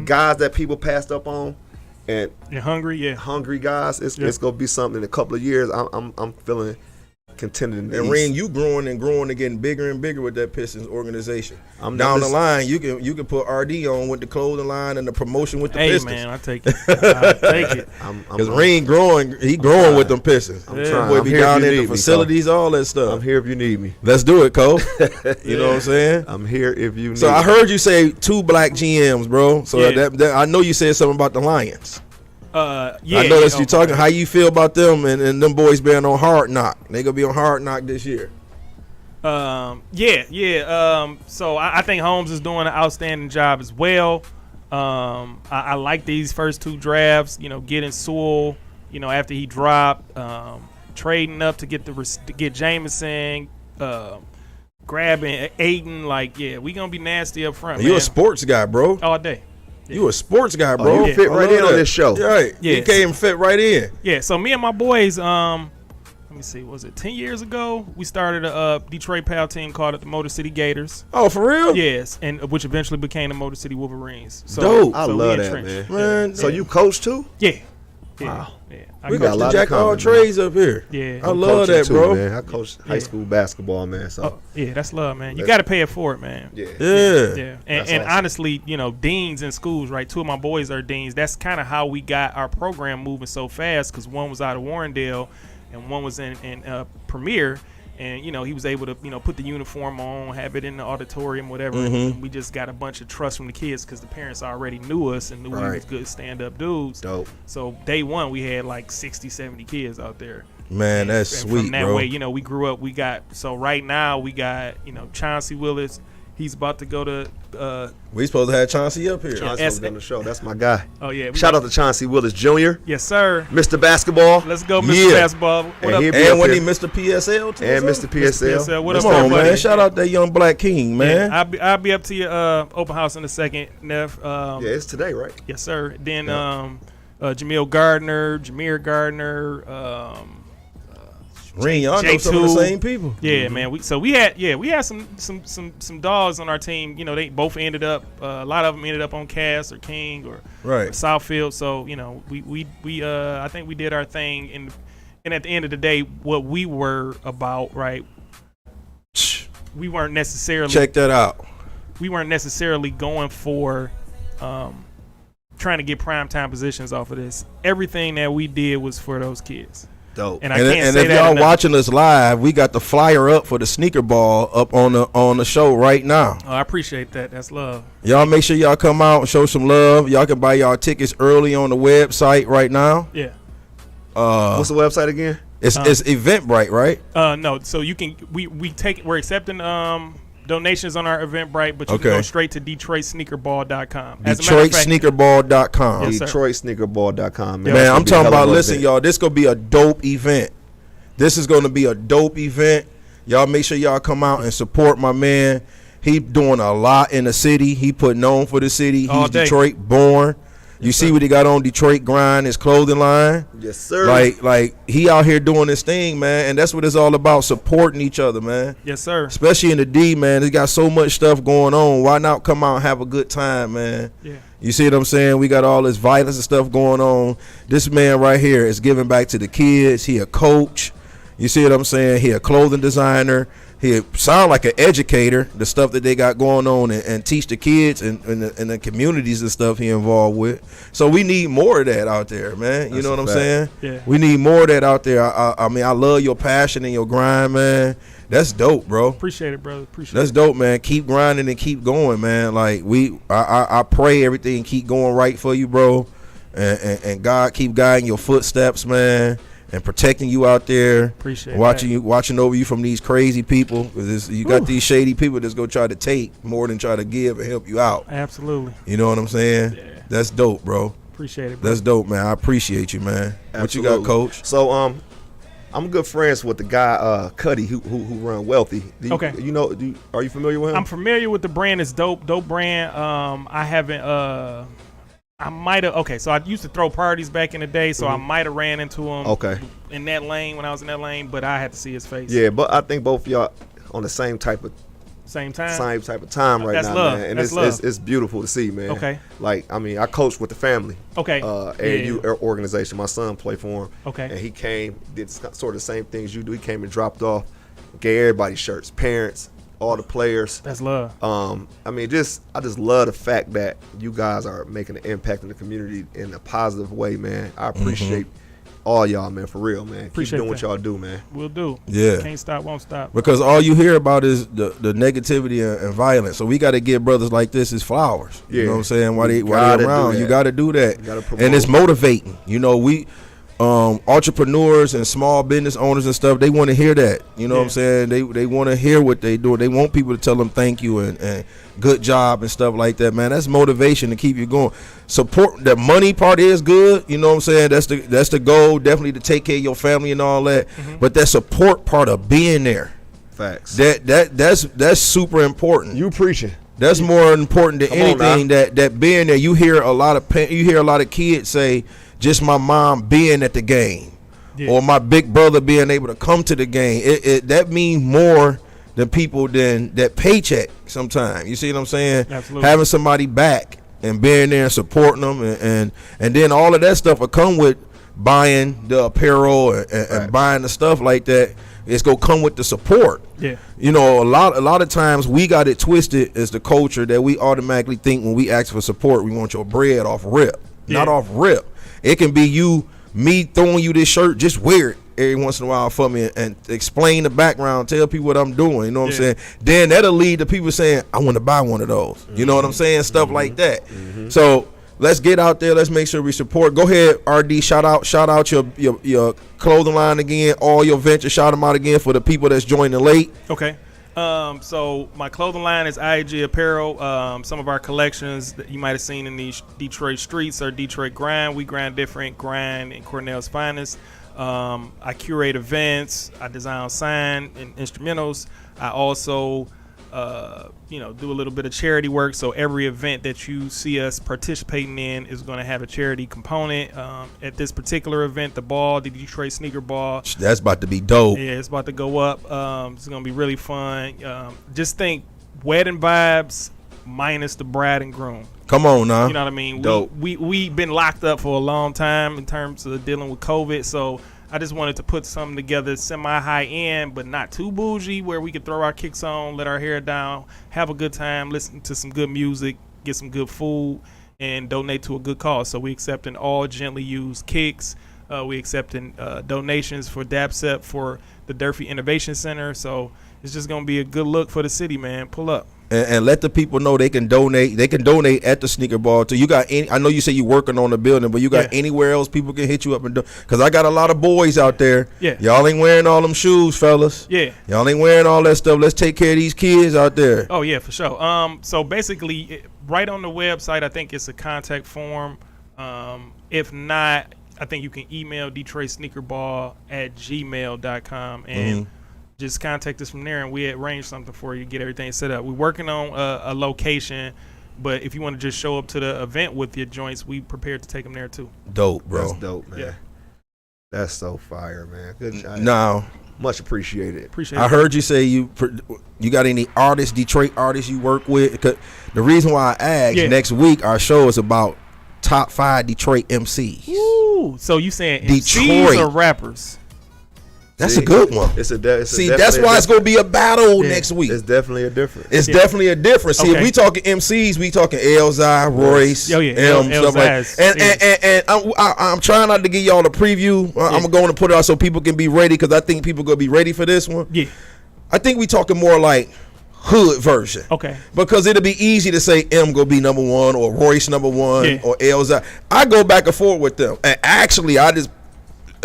Guys that people passed up on, and You're hungry, yeah. hungry guys. It's Yeah. gonna be something in a couple of years. I'm feeling contented in the And East. Reem, you growing and growing and getting bigger and bigger with that Pistons organization. I'm Down the not line, you can put RD on with the clothing line and the promotion with the Hey Pistons. man, I take it. I take it. Because Reem growing, he growing with them Pistons. I'm Yeah. trying. Boy, I'm be here if down you in the need me, facilities, all that Cole. stuff. I'm here if you need me. Let's do it, Cole. You know what I'm saying? I'm here if you need So I me. heard you say 2 black GMs, bro. So Yeah. that I know you said something about the Lions. Yeah. I know that's you okay. talking. How you feel about them and them boys being on Hard Knock? They gonna be on Hard Knock this year. Yeah. So I think Holmes is doing an outstanding job as well. I like these first 2 drafts. Getting Sewell. After he dropped, trading up to get Jameson, grabbing Aiden. Like, yeah, we gonna be nasty up front. You man. a sports guy, bro. all day. You a sports guy, bro. you fit I right love in on that. this show. Right. You Yes. came fit right in. Yeah. So me and my boys, let me see, was it 10 years ago? We started a Detroit PAL team called the Motor City Gators. Oh, for real? Yes, and which eventually became the Motor City Wolverines. So, Dope. I so we love that, entrenched. man. Man, So you coach too? Yeah. Yeah. Wow. Yeah. we got a got lot the in jack of all common, trades up here. Yeah. I I'm love Coaching that, too, bro. man. I coached high Yeah. school basketball, man. So Oh, yeah, that's love, man. You Let's- got to pay it forward, man. yeah. Yeah. Yeah, and That's awesome. honestly, deans in schools, right? 2 of my boys are deans. That's kind of how we got our program moving so fast because one was out of Warrendale and one was in Premier. And, he was able to, put the uniform on, have it in the auditorium, whatever. And we just got a bunch of trust from the kids because the parents already knew us and knew we Right. was good stand-up dudes. Dope. So day one, we had like 60, 70 kids out there. Man, that's And sweet, from that bro. way, we grew up. So right now we got, Chauncey Willis. He's about to go to, We supposed to have Chauncey up here. Chauncey S- was on the show. That's my guy. oh yeah. Shout out to Chauncey Willis Jr., Yes, sir. Mr. Basketball, Let's go, Mr. Yeah. Basketball. What And up, he'll be And up when here. he Mr. PSL too. and or Mr. something? PSL. PSL. What up, Come on, everybody? man. Shout out that young black king, man. Yeah, I'll be up to your open house in a second, Neff. Yeah, it's today, right? Yes, sir. Then Jamil Gardner, Jameer Gardner, Reem, y'all know some of the same people. Yeah, man. We had some dogs on our team. You know, they both ended up. A lot of them ended up on Cass or King or Southfield. So you know, we I think we did our thing. And at the end of the day, what we were about, right? We weren't necessarily check that out. We weren't necessarily going for trying to get primetime positions off of this. Everything that we did was for those kids. Dope. And if y'all watching us live, we got the flyer up for the sneaker ball up on the show right now. Oh, I appreciate that. That's love. Y'all make sure y'all come out and show some love. Y'all can buy y'all tickets early on the website right now. Yeah. What's the website again? It's Eventbrite, right? No. So you can we're accepting donations on our Eventbrite, but you can go straight to DetroitSneakerball.com. DetroitSneakerball.com. Yes, DetroitSneakerball.com. Man, I'm talking about, listen, y'all, this going to be a dope event. This is going to be a dope event. Y'all make sure y'all come out and support my man. He doing a lot in the city. He putting on for the city. He's Detroit born. You see what he got on Detroit Grind, his clothing line? Yes, sir. Like he out here doing his thing, man, and that's what it's all about, supporting each other, man. Yes, sir. Especially in the D, man. It's got so much stuff going on. Why not come out and have a good time, man? Yeah. You see what I'm saying? We got all this violence and stuff going on. This man right here is giving back to the kids. He a coach. You see what I'm saying? He a clothing designer. He sound like an educator, the stuff that they got going on, and teach the kids and the communities and stuff he involved with. So we need more of that out there, man. You know what I'm saying? Yeah. We need more of that out there. I mean, I love your passion and your grind, man. That's dope, bro. Appreciate it, brother. That's dope, man. Keep grinding and keep going, man. Like I pray everything keep going right for you, bro. And God keep guiding your footsteps, man. And protecting you out there, appreciate watching over you from these crazy people. Because you got these shady people that's gonna try to take more than try to give and help you out. Absolutely. You know what I'm saying? Yeah. That's dope, bro. Appreciate it, bro. That's dope, man. I appreciate you, man. Absolutely. What you got, Coach? So I'm good friends with the guy Cuddy who run Wealthy. Are you familiar with him? I'm familiar with the brand. It's dope brand. I haven't I might have. Okay, so I used to throw parties back in the day, so I might have ran into him. In that lane when I was in that lane, but I had to see his face. Yeah, but I think both of y'all on the same type of time right That's now, love. man. And That's it's beautiful to see, man. Okay. Like, I mean, I coached with the family. Okay. AAU organization. My son played for him. Okay. And he came, did sort of the same things you do. He came and dropped off, gave everybody shirts, parents, all the players. That's love. I mean, I just love the fact that you guys are making an impact in the community in a positive way, man. I appreciate all y'all, man, for real, man. Keep doing what y'all do, man. We'll do. Yeah. Can't stop, won't stop. Because all you hear about is the negativity and violence. So we got to give brothers like this his flowers. You know what I'm saying? While they around, you got to do that. And it's motivating. You know, we entrepreneurs and small business owners and stuff, they want to hear that. You know what I'm saying? They want to hear what they do. They want people to tell them thank you and good job and stuff like that, man. That's motivation to keep you going. Support, the money part is good. You know what I'm saying? That's the goal, definitely, to take care of your family and all that. But that support part of being there. Facts. That's super important. You preaching. That's more important than anything. That being there, you hear a lot of kids say, just my mom being at the game, or my big brother being able to come to the game. That means more than people than that paycheck sometimes. You see what I'm saying? Absolutely. Having somebody back and being there and supporting them, and then all of that stuff will come with buying the apparel and buying the stuff like that. It's gonna come with the support. Yeah. You know, a lot of times we got it twisted as the culture that we automatically think when we ask for support, we want your bread off rip, not off rip. It can be me throwing you this shirt, just wear it every once in a while for me and explain the background, tell people what I'm doing. You know what I'm saying? Then that'll lead to people saying, I want to buy one of those. You know what I'm saying? Stuff like that. So let's get out there. Let's make sure we support. Go ahead, RD. Shout out your clothing line again, all your ventures. Shout them out again for the people that's joining late. Okay. So my clothing line is IAG Apparel. Some of our collections that you might have seen in these Detroit streets are Detroit Grind. We grind different, grind in Cornell's finest. I curate events. I design sign and instrumentals. I also do a little bit of charity work. So every event that you see us participating in is going to have a charity component. At this particular event, the Detroit Sneaker Ball, That's about to be dope. yeah, it's about to go up. It's going to be really fun. Just think wedding vibes minus the bride and groom. Come on now. You know what I mean? Dope. We've been locked up for a long time in terms of dealing with COVID. So I just wanted to put something together semi-high end, but not too bougie, where we could throw our kicks on, let our hair down, have a good time, listen to some good music, get some good food, and donate to a good cause. So we accepting all gently used kicks. We accepting donations for DAPSEP for the Durfee Innovation Center. So it's just going to be a good look for the city, man. Pull up. And let the people know they can donate. They can donate at the Sneaker Ball too. You got any? I know you say you working on the building, but you got anywhere else people can hit you up and do? Because I got a lot of boys out there. Yeah. Y'all ain't wearing all them shoes, fellas. Yeah. Y'all ain't wearing all that stuff. Let's take care of these kids out there. Oh yeah, for sure. So basically, right on the website, I think it's a contact form. If not, I think you can email DetroitSneakerball@gmail.com and just contact us from there, and we arrange something for you, get everything set up. We're working on a location, but if you want to just show up to the event with your joints, we prepared to take them there too. Dope, bro. That's dope, man. Yeah. That's so fire, man. Good job. Now, Much appreciated. Appreciate I it. heard you say you got any artists, Detroit artists you work with? 'Cause the reason why I asked, next week our show is about top 5 Detroit MCs. Ooh, so you saying Detroit. MCs or rappers? That's a good one. It's See, that's why it's gonna be a battle next week. It's definitely a difference. It's definitely a difference. See, if we talking MCs, we talking Elzai, Royce, stuff like. And I'm trying not to give y'all a preview. I'm going to put it out so people can be ready, because I think people gonna be ready for this one. Yeah. I think we talking more like hood version. Okay. Because it'll be easy to say M gonna be number 1 or Royce number 1 or Elzai. I go back and forth with them, and actually I just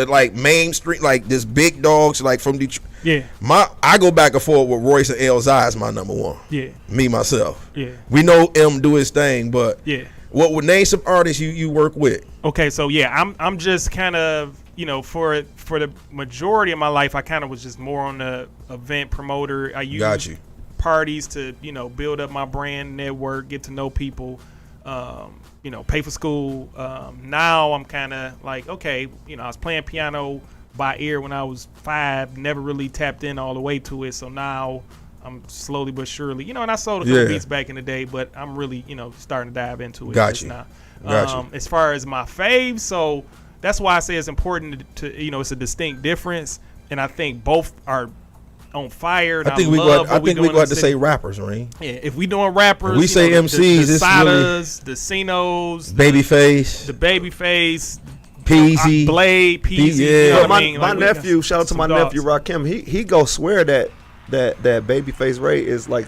like mainstream, like this big dogs, like from Detroit. Yeah. I go back and forth with Royce and Elzai as my number 1. Yeah. Me myself. Yeah. We know M do his thing, but yeah. What would name some artists you work with? Okay, so yeah, I'm just kind of, for the majority of my life, I kind of was just more on the event promoter. I used parties to build up my brand network, get to know people. Pay for school. Now I'm kind of like, okay, I was playing piano by ear when I was 5, never really tapped in all the way to it. So now I'm slowly but surely, and I sold a couple beats back in the day, but I'm really, starting to dive into it now. As far as my faves, so that's why I say it's important to it's a distinct difference, and I think both are on fire. I think we got to say rappers, Reem. Yeah, if we doing rappers, if we say MCs, the it's Sadas, the Cinos, Babyface, the Babyface, Peasy, Blade, Peasy. Yeah, my nephew. Shout out to my nephew Rakim. He go swear that Babyface Ray is like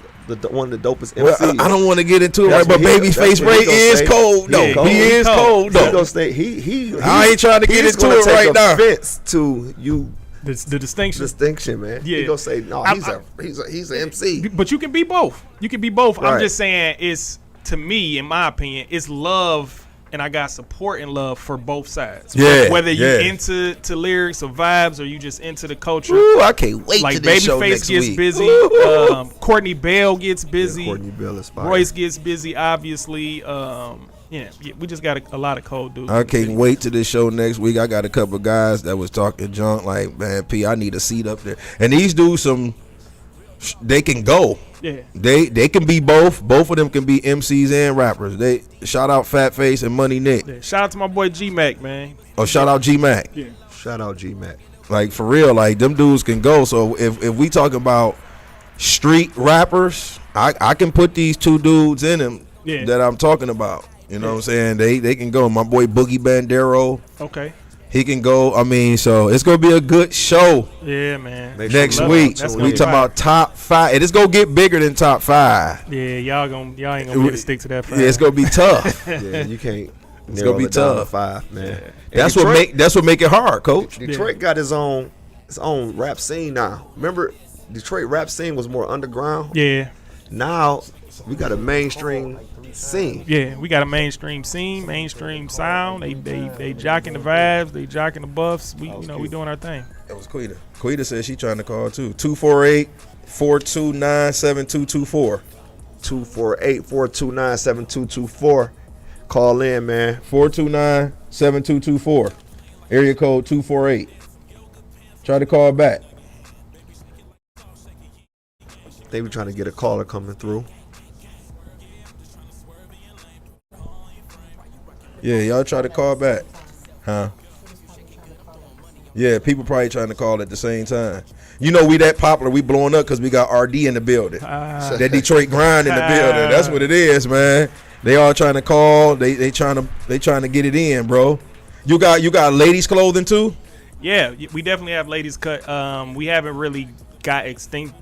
one of the dopest MCs. Well, I don't want to get into it, but Babyface Ray is cold though. Yeah, he is cold though. He gonna stay. He I ain't trying to get into it right now. Offense to you. The distinction, man. Yeah. He gonna say no. He's an MC. But you can be both. Right. I'm just saying, it's, to me, in my opinion, it's love, and I got support and love for both sides. Yeah. Whether you into lyrics or vibes, or you just into the culture. Ooh, I can't wait like to this show Babyface next gets week. busy. Courtney Bell gets busy. Courtney Bell is fire. Royce gets busy, obviously. We just got a lot of cold dudes. I can't wait to this show next week. I got a couple of guys that was talking junk like, man, P, I need a seat up there. And these dudes, they can go. Yeah. They can be both. Both of them can be MCs and rappers. They shout out Fat Face and Money Nick. Yeah. Shout out to my boy G Mac, man. Oh, shout out G Mac. Yeah. Shout out G Mac. Like, for real, like, them dudes can go. So if we talking about street rappers, I can put these 2 dudes in them that I'm talking about. You know what I'm saying? They can go. My boy Boogie Bandero. Okay. He can go. I mean, so it's gonna be a good show. Yeah, man. Next week we talking about top 5. It's gonna get bigger than top 5. Yeah, y'all ain't gonna be able to stick to that 5. Yeah, it's gonna be tough. Yeah, you can't. It's gonna be tough. 5, man. Yeah. That's what make it hard, Coach. Detroit got his own rap scene now. Remember, Detroit rap scene was more underground. Yeah. Now we got a mainstream scene. Yeah, we got a mainstream scene, mainstream sound. They jocking the vibes, they jocking the buffs. We we doing our thing. That was Quita. Quita said she trying to call too. 248 429-7224. 248-429-7224. Call in, man. 429-7224. Area code 248. Try to call back. They were trying to get a caller coming through. Yeah, y'all try to call back. Huh? Yeah, people probably trying to call at the same time. You know we that popular, we blowing up because we got RD in the building. That Detroit grind in the building. That's what it is, man. They all trying to call. They trying to get it in, bro. You got ladies clothing too? Yeah, we definitely have ladies cut. We haven't really got extinct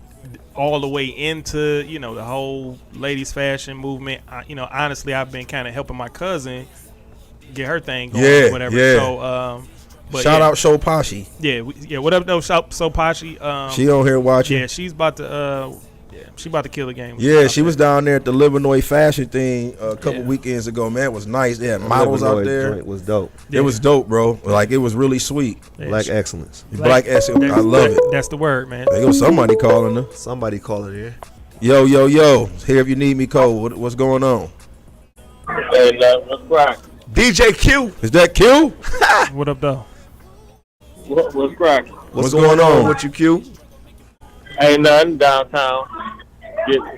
all the way into the whole ladies fashion movement. Honestly, I've been kind of helping my cousin get her thing going, or whatever. Yeah. So, but shout out Show Pashi. Yeah, what up, though? So Pashi. She on here watching. Yeah, she's about to. She about to kill the game. Yeah, she was down there at the Illinois fashion thing a couple weekends ago. Man, it was nice. They had models out there. It was dope. It was dope, bro. Like it was really sweet. Black excellence. Black excellence. I love it. That's the word, man. There goes somebody calling her. Somebody calling here. Yo. Here if you need me, Cole. What's going on? Hey, what's crack? DJ Q. Is that Q? What up, though? What's crack? What's going on with you, Q? Ain't nothing downtown.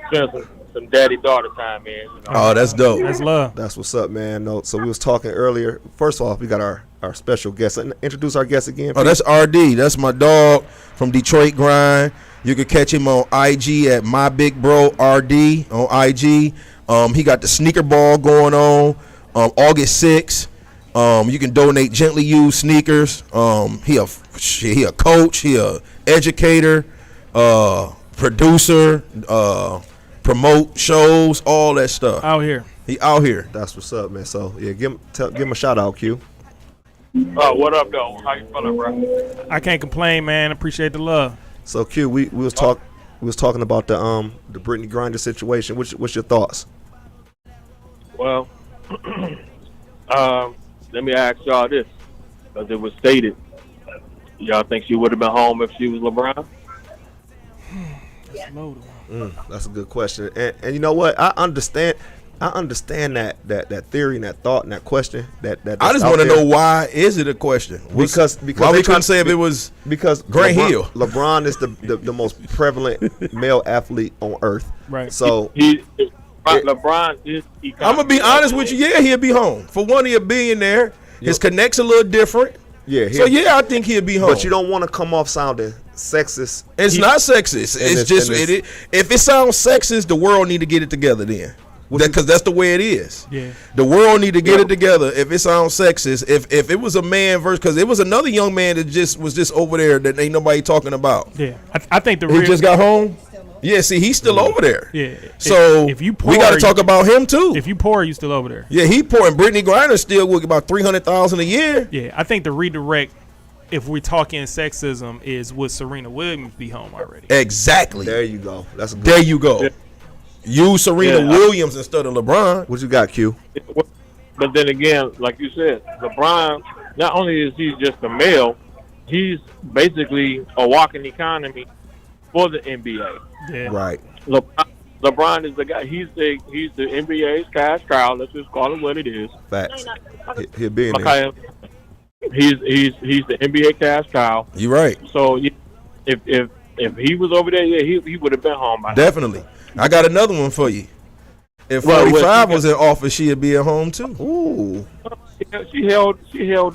Spend some daddy-daughter time, man. Oh, that's dope. That's love. That's what's up, man. No, so we was talking earlier. First off, we got our special guest. Introduce our guest again. Oh, that's RD. That's my dog from Detroit Grind. You can catch him on IG at my big bro RD on IG. He got the sneaker ball going on August 6th. You can donate gently used sneakers. He a coach. He a educator, producer, promote shows, all that stuff. Out here. He out here. That's what's up, man. So yeah, give him a shout out, Q. What up, though? How you feeling, bro? I can't complain, man. Appreciate the love. So Q, we was talking about the Brittany Griner situation. What's your thoughts? Well, let me ask y'all this, because it was stated. Y'all think she would have been home if she was LeBron? That's a good question. And you know what? I understand that theory and that thought and that question. That I just want to know, why is it a question? Because why we couldn't say if it was because Grant Hill. LeBron is the most prevalent male athlete on earth. Right. So LeBron is. I'm gonna be honest with you. Yeah, he'll be home. For one, he'll be in there. His connect's a little different. Yeah. So yeah, I think he'll be home. But you don't want to come off sounding sexist. It's not sexist. It's just if it sounds sexist, the world need to get it together then. Because that's the way it is. Yeah. The world need to get it together. If it sounds sexist, if it was a man versus, because it was another young man that was just over there that ain't nobody talking about. Yeah. I think he just got home. Yeah, see, he's still over there. Yeah. So if you poor, we got to talk about him too. If you poor, you still over there. Yeah, he poor, and Brittany Griner still with about $300,000 a year. Yeah, I think the redirect, if we're talking sexism, is would Serena Williams be home already? Exactly. There you go. That's good. There you go. Yeah. Use Serena Williams instead of LeBron. What you got, Q? But then again, like you said, LeBron, not only is he just a male, he's basically a walking economy for the NBA. Yeah. Right. LeBron is the guy. He's the NBA's cash cow. Let's just call it what it is. Facts. He'll be in there. He's the NBA cash cow. You're right. So if he was over there, yeah, he would have been home by now. Definitely. I got another one for you. If 45 was in office, she'd be at home too. Ooh. She held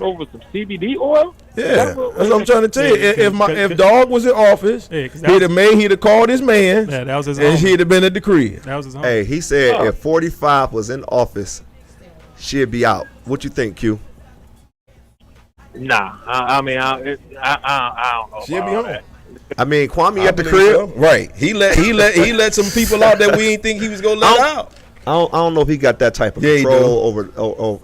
over some CBD oil. Yeah, that's what I'm trying to tell you. If Dog was in office, he'd have called his man. Yeah, that was his. And he'd have been at the crib. That was his home. Hey, he said if 45 was in office, she'd be out. What you think, Q? Nah, I mean, I don't know. She'd be home. That. I mean, Kwame at the crib, so. Right? He let some people out that we didn't think he was gonna let out. I don't know if he got that type of control over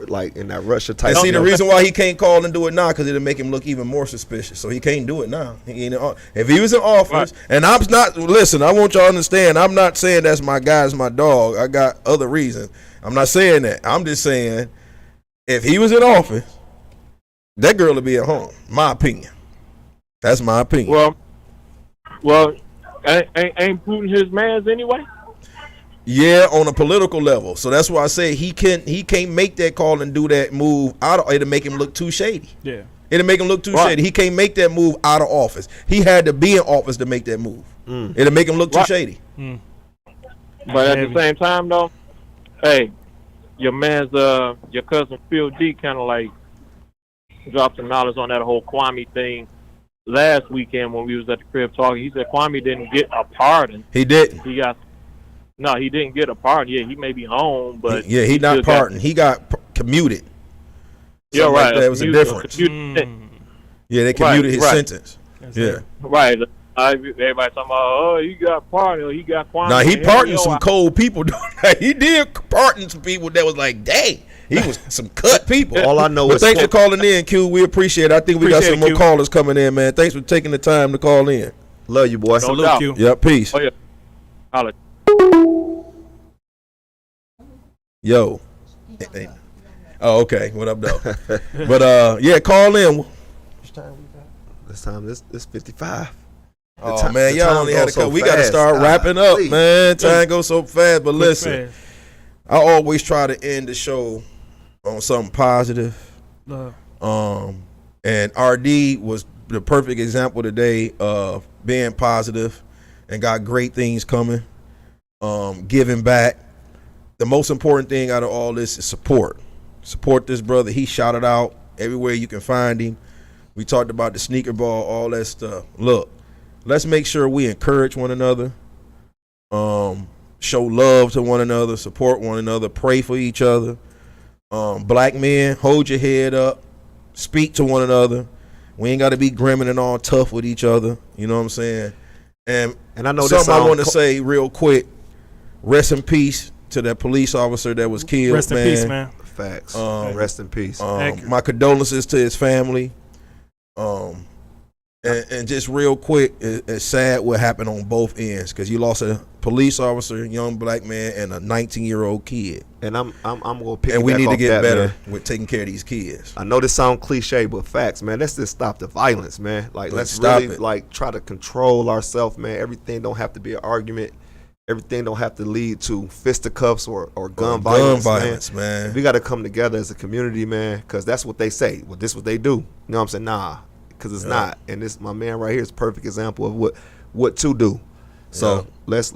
like in that Russia type. And see, the reason why he can't call and do it now because it'll make him look even more suspicious. So he can't do it now. If he was in office, and I'm not. Listen, I want y'all to understand. I'm not saying that's my guy, it's my dog. I got other reasons. I'm not saying that. I'm just saying if he was in office, that girl would be at home. My opinion. That's my opinion. Well, ain't Putin his man's anyway? Yeah, on a political level. So that's why I say he can't make that call and do that move it'll make him look too shady. Yeah. It'll make him look too shady. He can't make that move out of office. He had to be in office to make that move. It'll make him look too shady. But at the same time, though, hey, your man's your cousin Phil D kind of like dropped some knowledge on that whole Kwame thing last weekend when we was at the crib talking. He said Kwame didn't get a pardon. He didn't. He didn't get a pardon. Yeah, he may be home, but he not pardoned. He got commuted. Yeah, right. That was a difference. Yeah, they commuted his sentence. Right. Everybody talking about, he got pardoned. He got Kwame. Now, he pardoned some cold people. He did pardon some people that was like, dang, he was some cut people. All I know is thanks for calling in, Q. We appreciate it. I think we got some more callers coming in, man. Thanks for taking the time to call in. Love you, boy. Salute, Q. Yep, peace. Oh, yeah. Holla. Yo. Oh, okay. What up, though? But, yeah, call in. This time, this 55. Oh, man, y'all only had a couple. We got to start wrapping up, man. Time goes so fast. But listen, I always try to end the show on something positive. And RD was the perfect example today of being positive and got great things coming, giving back. The most important thing out of all this is support. Support this brother. He shouted out everywhere you can find him. We talked about the sneaker ball, all that stuff. Look, let's make sure we encourage one another, show love to one another, support one another, pray for each other. Black men, hold your head up, speak to one another. We ain't got to be grim and all tough with each other. You know what I'm saying? And I know something I want to say real quick. Rest in peace to that police officer that was killed. Rest in peace, man. Facts. Rest in peace. My condolences to his family. And just real quick, it's sad what happened on both ends because you lost a police officer, young black man, and a 19-year-old kid. And I'm gonna pick. And we need to get better man, with taking care of these kids. I know this sound cliche, but facts, man. Let's just stop the violence, man. Like let's stop really it. like try to control ourselves, man. Everything don't have to be an argument. Everything don't have to lead to fisticuffs or gun violence, man. We got to come together as a community, man, because that's what they say. Well, this is what they do. You know what I'm saying? Nah, because it's not. And this, my man right here, is a perfect example of what to do. So let's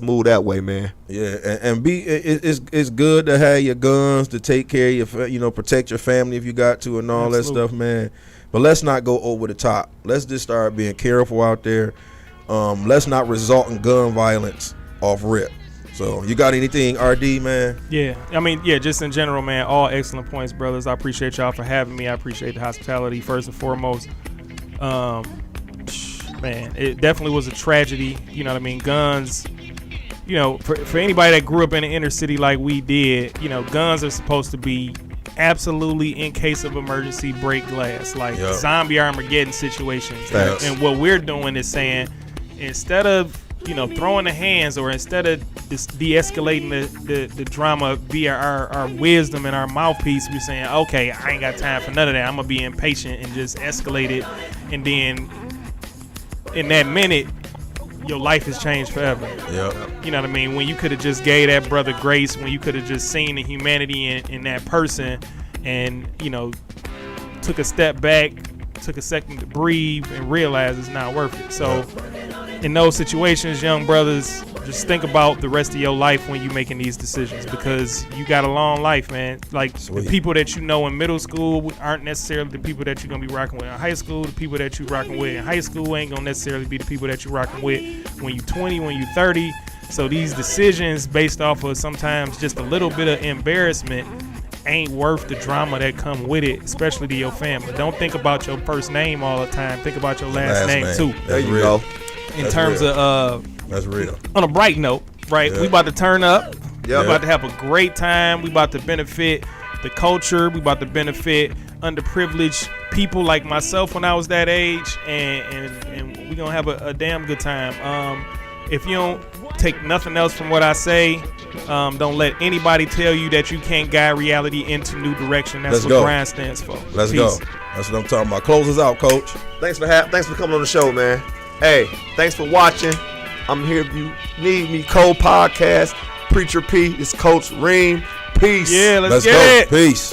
move that way, man. Yeah, and it's good to have your guns to take care of your, protect your family if you got to and all that stuff, man. But let's not go over the top. Let's just start being careful out there. Let's not result in gun violence off rip. So you got anything, RD, man? Yeah, I mean, just in general, man, all excellent points, brothers. I appreciate y'all for having me. I appreciate the hospitality first and foremost. Man, it definitely was a tragedy. You know what I mean? Guns, for anybody that grew up in the inner city like we did, guns are supposed to be absolutely, in case of emergency, break glass, like zombie Armageddon situations. And what we're doing is saying, instead of throwing the hands, or instead of de-escalating the drama via our wisdom and our mouthpiece, we're saying, okay, I ain't got time for none of that. I'm gonna be impatient and just escalate it, and then in that minute, your life has changed forever. Yep. You know what I mean? When you could have just gave that brother grace, when you could have just seen the humanity in that person, and took a step back, took a second to breathe, and realized it's not worth it. So in those situations, young brothers, just think about the rest of your life when you're making these decisions, because you got a long life, man. Like, the people that you know in middle school aren't necessarily the people that you're going to be rocking with in high school. The people that you're rocking with in high school ain't going to necessarily be the people that you're rocking with when you're 20, when you're 30. So these decisions based off of sometimes just a little bit of embarrassment ain't worth the drama that come with it, especially to your family. Don't think about your first name all the time. Think about your last name too. There you go. In terms of that's real. On a bright note, right? We about to turn up. Yep. We about to have a great time. We about to benefit the culture. We about to benefit underprivileged people like myself when I was that age, and we gonna have a damn good time. If you don't take nothing else from what I say, don't let anybody tell you that you can't guide reality into new direction. That's what grind stands for. Let's go. That's what I'm talking about. Close us out, Coach. Thanks for coming on the show, man. Hey, thanks for watching. I'm here if you need me. Cole Podcast, Preacher P. It's Coach Reem. Peace. Yeah, let's Let's get go. it. Peace.